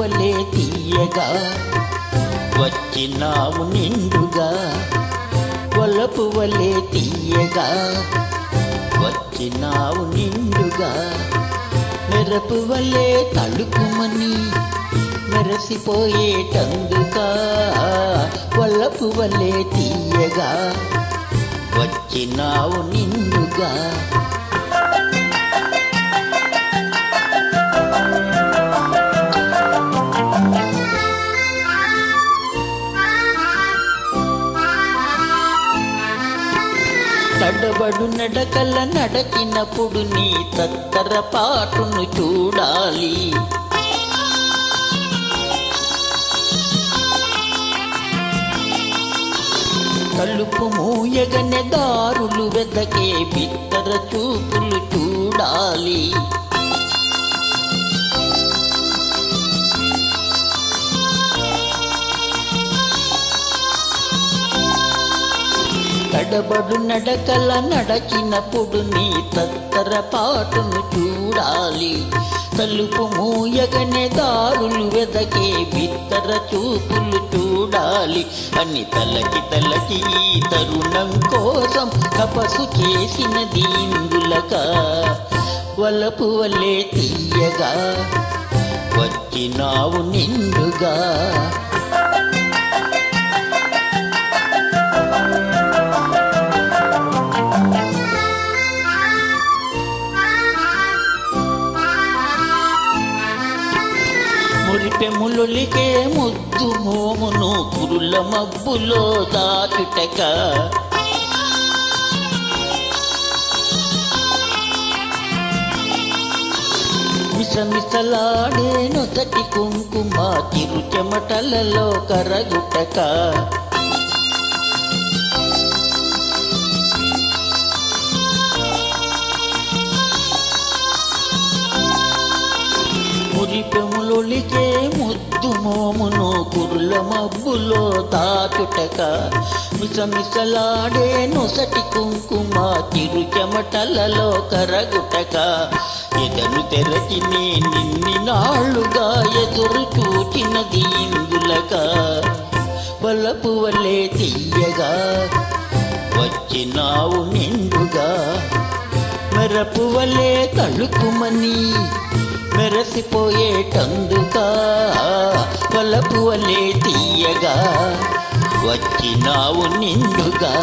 వలె తీయగా వచ్చినావు నిండుగా వలపు వలె తీయగా వచ్చినావు నిండుగా మెరపు వలె తళుకుమని మెరసిపోయేటందుగా వలపు వలె తీయగా వచ్చినావు నిండుగా తడబడు నడకల నడకినప్పుడు నీ తత్తర పాటును చూడాలి తలుపు మూయగనే దారులు వెదకే బిత్తర చూపులు చూడాలి తడబడు నడకల నడకినప్పుడు నీ తత్తర పాటును చూడాలి తలుపు మూయగనే దారులు వెదకే బిత్తర చూపులు చూడాలి అని తలకి తలకి ఈ తరుణం కోసం తపస్సు చేసినది ఇందులక వలపు వలె తీయగా వచ్చినావు నిండుగా మురిపెములొలికే ముద్దు మోమును కురుల మబ్బులో దాచుటక మిసమిసలాడే నొసటి కుంకుమ తిరు చెమటలలో కరగుటక మురిపెములొలికే ముద్దు మోమును కురుల మబ్బులో దాచుటక మిసమిసలాడే నొసటి కుంకుమ తిరు చెమటలలో కరగుటక ఎదను తెరచి నిన్ని నాళ్ళుగా ఎదురు చూచినది ఇందులక వలపు వలె తీయగా వచ్చినావు నిండుగా మెరపు వలె తళుకుమని మెరసిపోయేటందుగా వలపు వలె తీయగా వచ్చినావు నిండుగా